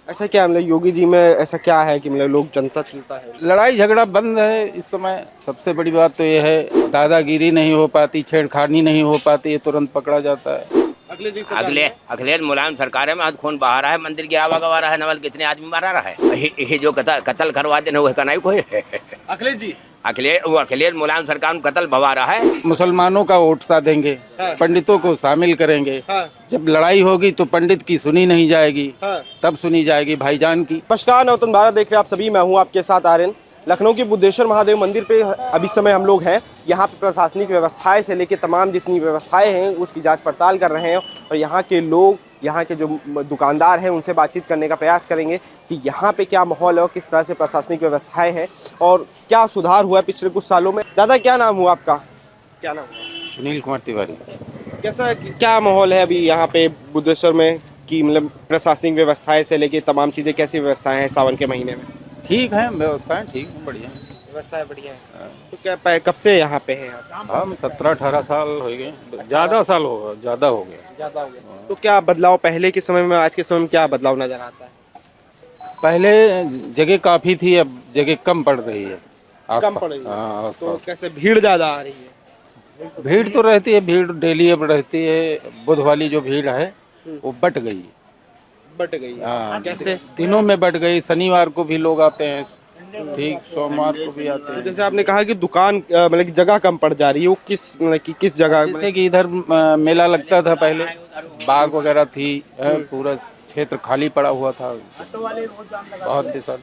ऐसा क्या मतलब योगी जी में ऐसा क्या है कि मतलब लोग जनता चुनता है? लड़ाई झगड़ा बंद है इस समय। सबसे बड़ी बात तो ये है, दादागिरी नहीं हो पाती, छेड़खानी नहीं हो पाती, ये तुरंत पकड़ा जाता है। अखिलेश जी अखिलेश मुलायम सरकार है में आज खून बहा रहा है, मंदिर गिरावा गवा रहा है, नवल कितने आदमी मारा रहा है, ये जो कत्ल करवा देना वो कनाई कोई अखिलेश जी अखिलेश मुलायम सरकार में कत्ल भवा रहा है। मुसलमानों का वोट सा देंगे, पंडितों को शामिल करेंगे। जब लड़ाई होगी तो पंडित की सुनी नहीं जाएगी, तब सुनी जाएगी भाईजान की। नमस्कार, नवतन भारत देख रहे हैं आप सभी। मैं हूं आपके साथ आर्यन। लखनऊ के बुद्धेश्वर महादेव मंदिर पे अभी समय हम लोग हैं। यहाँ पे प्रशासनिक व्यवस्थाएं से लेकर तमाम जितनी व्यवस्थाएं हैं उसकी जांच पड़ताल कर रहे हैं और यहाँ के लोग, यहाँ के जो दुकानदार हैं उनसे बातचीत करने का प्रयास करेंगे कि यहाँ पे क्या माहौल है और किस तरह से प्रशासनिक व्यवस्थाएं हैं और क्या सुधार हुआ है पिछले कुछ सालों में। दादा, क्या नाम हुआ आपका? क्या नाम हुआ? सुनील कुमार तिवारी। कैसा क्या माहौल है अभी यहाँ पे बुद्धेश्वर में कि मतलब प्रशासनिक व्यवस्थाएं से लेके तमाम चीज़ें कैसी व्यवस्थाएं हैं सावन के महीने में? ठीक है, व्यवस्थाएं ठीक है, बढ़िया है। व्यवस्थाएं बढ़िया है। तो क्या कब से यहाँ पे हैं आप? हम 17-18 साल हो गए, ज़्यादा साल हो गया, ज़्यादा हो गया। ज़्यादा हो गया। तो क्या बदलाव पहले के समय में आज के समय में क्या बदलाव नजर आता है? पहले जगह काफ़ी थी, अब जगह कम पड़ रही है। कम पड़ रही है। हाँ, तो कैसे भीड़ ज़्यादा आ रही है? भीड़ तो रहती है, भीड़ डेली अब रहती है। बुध वाली जो भीड़ है वो बट गई। बट गई है। हाँ, कैसे? दिनों में बढ़ गई। शनिवार को भी लोग आते हैं, ठीक, सोमवार को भी आते हैं। जैसे आपने कहा कि दुकान मतलब कि जगह कम पड़ जा रही है, वो किस मतलब कि किस जगह? जैसे कि इधर मेला लगता था पहले, बाग वगैरह थी, पूरा क्षेत्र खाली पड़ा हुआ था, बहुत विशाल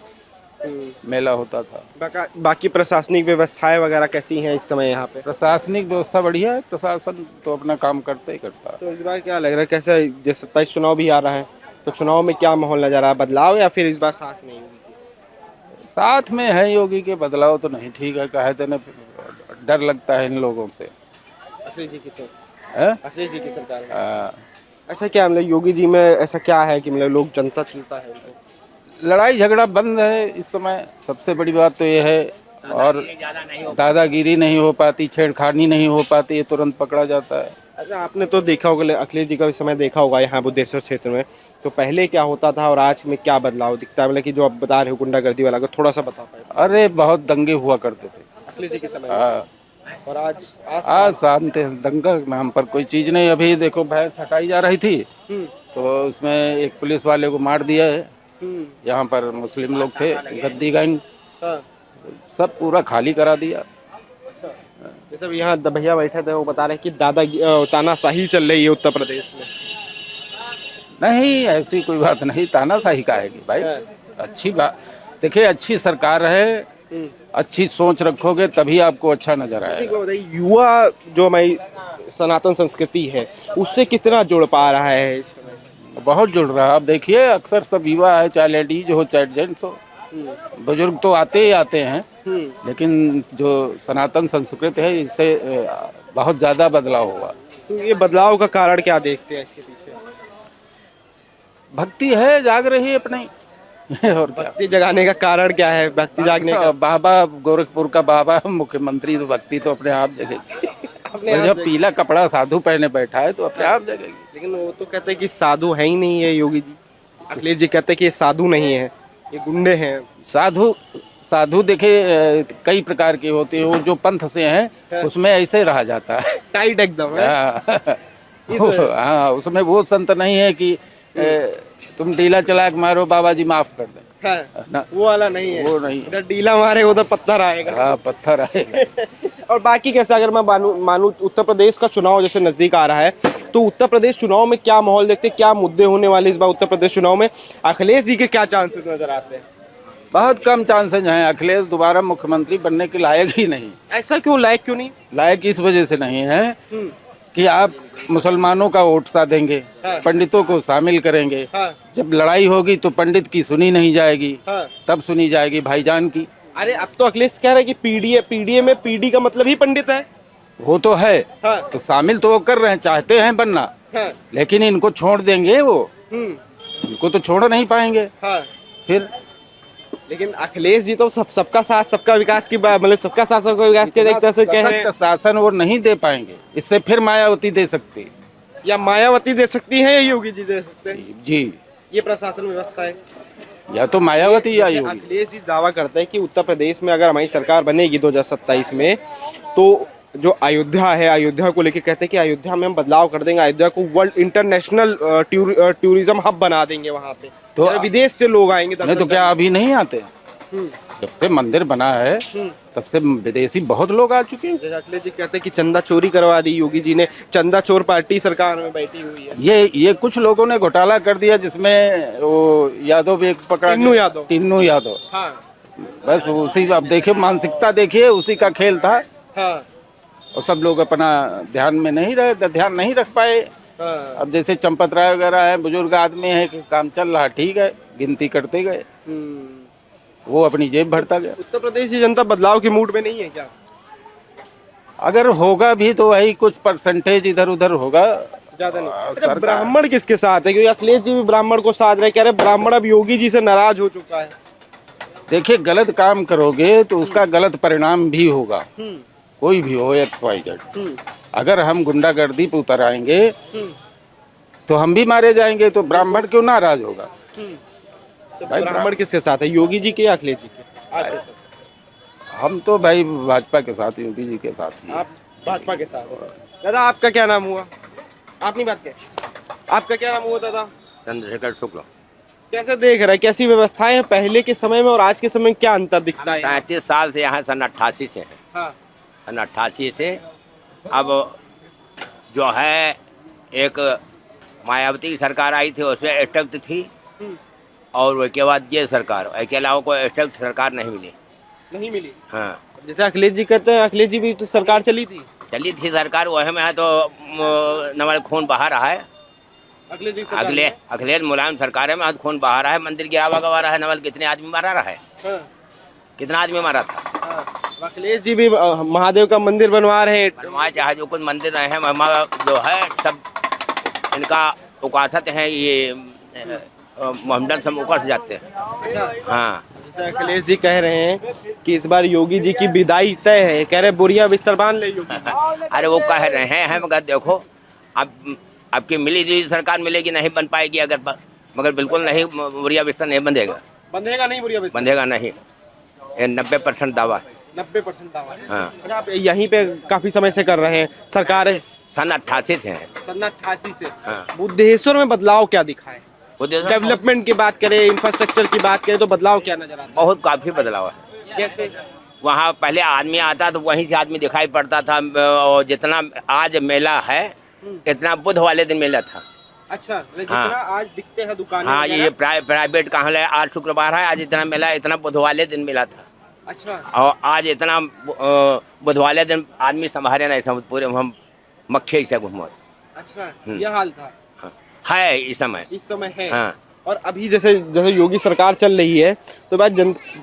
मेला होता था। बाकी प्रशासनिक व्यवस्थाएं वगैरह कैसी हैं इस समय यहाँ पे? प्रशासनिक व्यवस्था बढ़िया है, प्रशासन तो अपना काम करते ही करता है। तो इस बार क्या लग रहा है, कैसे जैसे 27 चुनाव भी आ रहा है तो चुनाव में क्या माहौल नजर आ रहा है? बदलाव या फिर इस बार साथ नहीं होगी? साथ में है योगी के, बदलाव तो नहीं। ठीक है, कहे तो डर लगता है इन लोगों से। अखिलेश जी की है? सरकार में ऐसा क्या मतलब योगी जी में ऐसा क्या है कि मतलब लोग जनता चुनता है उनको? लड़ाई झगड़ा बंद है इस समय। सबसे बड़ी बात तो ये है, और दादागिरी नहीं हो पाती, छेड़खानी नहीं हो पाती, ये तुरंत पकड़ा जाता है। अच्छा, आपने तो देखा होगा, अखिलेश जी का भी समय देखा होगा यहाँ बुद्धेश्वर क्षेत्र में, तो पहले क्या होता था और आज में क्या बदलाव दिखता है? मतलब कि जो आप बता रहे हो गुंडागर्दी वाला, को थोड़ा सा बता पाए। अरे बहुत दंगे हुआ करते थे अखिलेश जी के समय में। हाँ, और आज शांत है। दंगा नाम पर कोई चीज नहीं। अभी देखो, भैंस हटाई जा रही थी तो उसमें एक पुलिस वाले को मार दिया है। यहाँ पर मुस्लिम लोग थे, गद्दी गैंग, सब पूरा खाली करा दिया। जैसे यहाँ भैया बैठे थे, वो बता रहे कि तानाशाही चल रही है उत्तर प्रदेश में। नहीं, ऐसी कोई बात नहीं। तानाशाही का है कि भाई, अच्छी बात। देखिए, अच्छी सरकार है, अच्छी सोच रखोगे तभी आपको अच्छा नजर आएगा। युवा जो हमारी सनातन संस्कृति है उससे कितना जुड़ पा रहा है इस समय? बहुत जुड़ रहा है। आप देखिए, अक्सर सब युवा है, चाहे लेडीज हो चाहे जेंट्स हो, बुजुर्ग तो आते ही आते हैं, लेकिन जो सनातन संस्कृति है इससे बहुत ज्यादा बदलाव हुआ। तो ये बदलाव का कारण क्या देखते हैं इसके पीछे? भक्ति है, जाग रही है अपनी। और क्या? भक्ति जगाने का कारण क्या है? भक्ति जागने का बाबा गोरखपुर का बाबा मुख्यमंत्री, तो भक्ति तो अपने आप जगेगी। जब पीला कपड़ा साधु पहने बैठा है तो अपने आप जगेगी। लेकिन वो तो कहते हैं कि साधु है ही नहीं है योगी जी। अखिलेश जी कहते हैं कि ये साधु नहीं है, ये गुंडे हैं। साधु देखे कई प्रकार के होते हैं। वो जो पंथ से हैं उसमें ऐसे रहा जाता है, टाइट एकदम है। हाँ, उसमें वो संत नहीं है कि तुम डीला चला के मारो बाबा जी माफ कर दें। ना, वो वाला नहीं है। वो नहीं। इधर डीला मारे उधर पत्थर आएगा। हाँ, पत्थर आएगा। और बाकी कैसे, अगर मैं मानूं उत्तर प्रदेश का चुनाव जैसे नजदीक आ रहा है तो उत्तर प्रदेश चुनाव में क्या माहौल देखते हैं, क्या मुद्दे होने वाले इस बार उत्तर प्रदेश चुनाव में? अखिलेश जी के क्या चांसेस नजर आते हैं? बहुत कम चांसेस हैं। अखिलेश दोबारा मुख्यमंत्री बनने के लायक ही नहीं। ऐसा क्यों? लायक क्यों नहीं? लायक इस वजह से नहीं है कि आप मुसलमानों का वोट सा देंगे, पंडितों को शामिल करेंगे। जब लड़ाई होगी तो पंडित की सुनी नहीं जाएगी, तब सुनी जाएगी भाईजान की। अरे अब तो अखिलेश कह रहे हैं कि पीडीए में पीडी का मतलब ही पंडित है। वो तो है, तो शामिल तो वो कर रहे हैं, चाहते हैं बनना, लेकिन इनको छोड़ देंगे वो? इनको तो छोड़ नहीं पाएंगे फिर। लेकिन अखिलेश जी तो सबका साथ सबका विकास की मतलब सबका साथ सबका विकास के देखते से कह रहे हैं। शासन वो नहीं दे पाएंगे, इससे फिर मायावती दे सकती, या मायावती दे सकती है या योगी जी दे सकते हैं जी। ये प्रशासन व्यवस्था है। या तो मायावती या जैसे योगी। अखिलेश जी दावा करते हैं कि उत्तर प्रदेश में अगर हमारी सरकार बनेगी 2027 में, तो जो अयोध्या है, अयोध्या को लेके कहते हैं कि अयोध्या में हम बदलाव कर देंगे, अयोध्या को वर्ल्ड इंटरनेशनल टूरिज्म हब बना देंगे। वहाँ पे तो तो विदेश से लोग आएंगे नहीं तो क्या अभी नहीं आते? जब से मंदिर बना है तब से विदेशी बहुत लोग आ चुके हैं। जैसे अखिलेश जी कहते हैं कि चंदा चोरी करवा दी योगी जी ने, चंदा चोर पार्टी सरकार में बैठी हुई है। ये कुछ लोगों ने घोटाला कर दिया, जिसमें वो यादव एक पकड़ा, टिन्नू यादव। टिन्नू यादव। हाँ बस उसी, अब देखिए मानसिकता देखिए, उसी का खेल था। हाँ और सब लोग अपना ध्यान में नहीं रहे, ध्यान नहीं रख पाए। हाँ। अब जैसे चंपत राय वगैरह है, बुजुर्ग आदमी है, कि काम चल रहा, ठीक है, गिनती करते गए, वो अपनी जेब भरता गया। उत्तर प्रदेश की जनता बदलाव के मूड में नहीं है क्या? अगर होगा भी तो वही कुछ परसेंटेज इधर उधर होगा, ज्यादा नहीं। अच्छा, ब्राह्मण किसके साथ है? क्योंकि अखिलेश जी भी ब्राह्मण को साथ रहे, कह रहे ब्राह्मण अब योगी जी से नाराज हो चुका है। देखिए गलत काम करोगे तो उसका गलत परिणाम भी होगा, कोई भी हो, XYZ। अगर हम गुंडागर्दी पे उतर आएंगे तो हम भी मारे जाएंगे, तो ब्राह्मण क्यों नाराज होगा? तो ब्राह्मण किसके साथ है, योगी जी के या अखिलेश जी के? आपके साथ? हम तो भाई भाजपा के साथ, योगी जी के साथ ही। आप भाजपा के साथ हो। दादा आपका क्या नाम हुआ? आप नहीं बात किया, आपका क्या नाम हुआ दादा? चंद्रशेखर शुक्ल। कैसे देख रहे हैं, कैसी व्यवस्थाएं हैं पहले के समय में और आज के समय में, क्या अंतर दिखता है? 35 साल से यहाँ, सन 88 से है। हाँ सन 88 से अब जो है एक मायावती की सरकार आई थी, उसमें स्ट्रक्ट थी, और उसके बाद ये सरकार, इसके अलावा कोई स्ट्रक्ट सरकार नहीं मिली। नहीं मिली। हाँ, जैसे अखिलेश जी कहते हैं, अखिलेश जी भी तो सरकार चली थी। चली थी सरकार, वह में है तो नमल खून बहा रहा है। अखिलेश जी सरकार में? अखिलेश मुलायम सरकार है, में खून बहा रहा है, मंदिर गिरावा गवा रहा है, नवल कितने आदमी मारा रहा है, हाँ, कितना आदमी मारा था। हाँ। अखिलेश जी भी महादेव का मंदिर बनवा रहे हैं। बनवाए चाहे जो कुछ मंदिर रहे हैं, जो है सब इनका उकासत है, ये मोहम्मदन से मुकर से जाते हैं। हाँ, जैसे अखिलेश जी कह रहे हैं कि इस बार योगी जी की विदाई तय है, कह रहे बोरिया बिस्तर बांध ले योगी। अरे वो कह रहे हैं मगर देखो, अब आपकी मिली जुली सरकार मिलेगी, नहीं बन पाएगी अगर, मगर बिल्कुल नहीं, बोरिया बिस्तर नहीं बंधेगा। बंधेगा नहीं बोरिया बिस्तर? बंधेगा नहीं, ये 90% दावा है। 90% दावा है। हाँ। अच्छा, आप यहीं पे काफी समय से कर रहे हैं, सरकार सन 88 से है। सन 88 से। हाँ। बुद्धेश्वर में बदलाव क्या दिखा है? बुद्धेश्वर डेवलपमेंट की बात करें, इंफ्रास्ट्रक्चर की बात करें, तो बदलाव क्या नजर आता है? बहुत काफी बदलाव है। कैसे? वहाँ पहले आदमी आता तो वहीं से आदमी दिखाई पड़ता था, और जितना आज मेला है इतना बुध वाले दिन मेला था। अच्छा, जितना आज दिखते हैं दुकानें हाँ, ये वगैरह? प्राइवेट कहाँ है, आज शुक्रवार है, आज इतना मेला, इतना बुध वाले दिन मेला था। अच्छा, और आज इतना बुध वाले दिन आदमी संभाले नहीं, सब पूरे हम मक्खी से घूमो। अच्छा, यह हाल था। हाँ, है इस समय। इस समय है। हाँ। और अभी जैसे जैसे योगी सरकार चल रही है, तो बात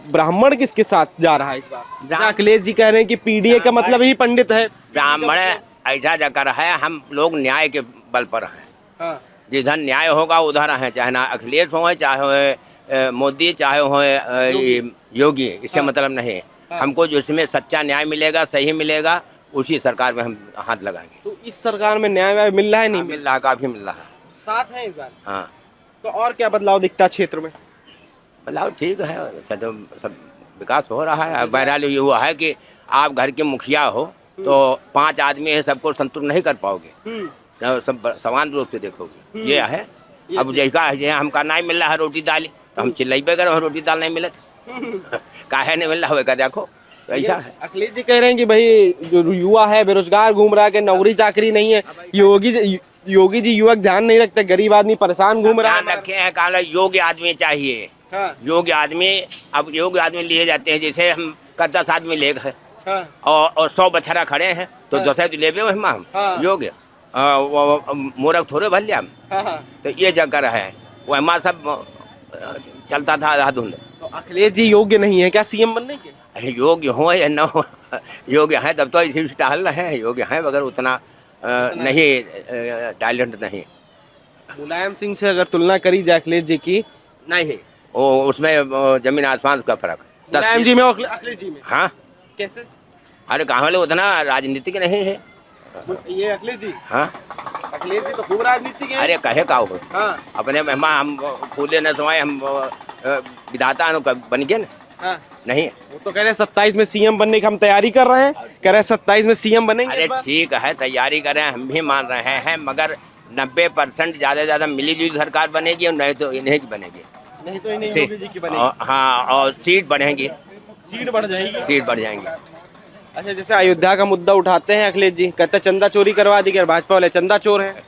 ब्राह्मण किसके साथ जा रहा है इस बार? जैसे अखिलेश जी कह रहे हैं कि पीडीए का मतलब ही पंडित है। ब्राह्मण ऐसा जाकर है, हम लोग न्याय के बल पर हैं। हाँ। जिधर न्याय होगा उधर हैं, चाहे ना अखिलेश हो, चाहे मोदी, चाहे हो योगी, इससे मतलब नहीं है। हमको जिसमें सच्चा न्याय मिलेगा, सही मिलेगा, उसी सरकार में हम हाथ लगाएंगे। तो इस सरकार में न्याय व्याय मिल रहा है? नहीं मिल रहा, काफी मिल रहा है। साथ है इस बार। हाँ, तो और क्या बदलाव दिखता है क्षेत्र में? बदलाव ठीक है, सब विकास हो रहा है। बहरहाल ये हुआ है कि आप घर के मुखिया हो तो 5 आदमी है, सबको संतुष्ट नहीं कर पाओगे, सब समान रूप से देखोगे। ये है। अब जैसा हमका नहीं मिल रहा है रोटी दाल, तो हम चिल्लाइबे करो, रोटी दाल नहीं मिलत काहे नहीं मिल रहा है, देखो तो ऐसा है। अखिलेश जी कह रहे हैं कि भाई जो युवा है बेरोजगार घूम रहा है, कि नौकरी चाकरी नहीं है। योगी जी युवक ध्यान नहीं रखते, गरीब आदमी परेशान घूम रहा है। ध्यान रखे हैं, कहा योग्य आदमी चाहिए। हाँ। योग्य आदमी, अब योग्य आदमी लिए जाते हैं, जैसे हम 10 आदमी ले गए हाँ। और 100 बछड़ा खड़े हैं, तो 10 ले हम योग्य मूर्ख थोड़े भर लिया। तो ये चक्कर है, वो हमारा सब चलता था आधा धुंध। तो अखिलेश जी योग्य नहीं है क्या सीएम बनने के? योग्य हो या न हो, योग्य है तब तो इसी टहल रहे हैं। योग्य है मगर उतना नहीं, टैलेंट नहीं। मुलायम सिंह से अगर तुलना करी जाए अखिलेश जी की, नहीं है वो, उसमें जमीन आसमान का फर्क। मुलायम जी में और अखिलेश जी में? हाँ। कैसे? अरे कहाँ वाले उतना राजनीतिक नहीं है ये अखिलेश जी? हाँ। अखिलेश जी तो खूब राजनीति के अरे कहे का हो, हाँ अपने मेहमान हम फूले न समाये, हम विधाता बन गए ना, हाँ नहीं। वो तो कह रहे हैं 27 में सीएम बनने की हम तैयारी कर रहे हैं, कह रहे हैं 27 में सीएम बनेंगे अरे इस बार। ठीक है, तैयारी कर रहे हैं, हम भी मान रहे हैं, मगर 90% ज़्यादा से ज़्यादा मिली जुली सरकार बनेगी, और नहीं तो इन्हें की बनेगी। नहीं तो इन्हीं से- योगी जी की बनेगी, हाँ, और सीट बढ़ेंगी, सीट बढ़ जाएगी। सीट बढ़ जाएंगी। अच्छा, जैसे अयोध्या का मुद्दा उठाते हैं अखिलेश जी, कहते हैं चंदा चोरी करवा दी, भाजपा वाले चंदा चोर है।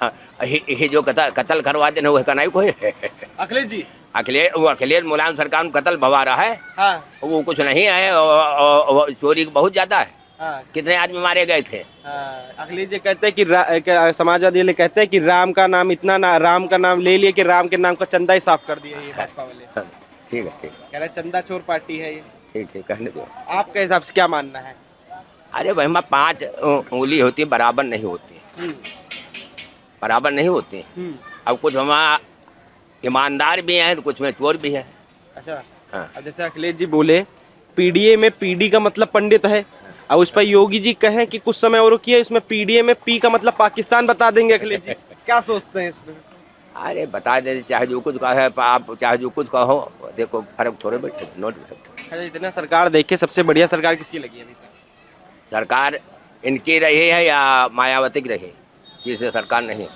हाँ, ये जो कत्ल करवा देना वो कनाई कोई अखिलेश जी अखिलेश मुलायम सरकार में कत्ल भवा रहा है, हाँ वो कुछ नहीं है, और चोरी बहुत ज्यादा है। हाँ कितने आदमी मारे गए थे। हाँ, अखिलेश जी कहते हैं कि समाजवादी वाले कहते हैं कि राम का नाम राम का नाम ले लिए कि राम के नाम का चंदा ही साफ कर दिया ये भाजपा वाले। हाँ, ठीक है, ठीक कह रहे चंदा चोर पार्टी है ये। ठीक ठीक, कहने दो। आपके हिसाब से क्या मानना है? अरे भाई, हमारे 5 उंगली होती है, बराबर नहीं होती, बराबर नहीं होती। अब कुछ हमारा ईमानदार भी हैं, तो कुछ में चोर भी है। अच्छा, हाँ। अब जैसे अखिलेश जी बोले पीडीए में पीडी का मतलब पंडित है, अब उस पर योगी जी कहें कि कुछ समय और रुकिए, इसमें पीडीए में पी का मतलब पाकिस्तान बता देंगे। अखिलेश जी क्या सोचते हैं इसमें? अरे बता दे, चाहे जो कुछ कहे आप, चाहे जो कुछ कहो, देखो फर्क थोड़े बैठे, नोट बैठे। अच्छा, इतना सरकार देखे सबसे बढ़िया सरकार किसकी लगी अभी तक? सरकार इनकी रही है या मायावती की रही, जिससे सरकार नहीं।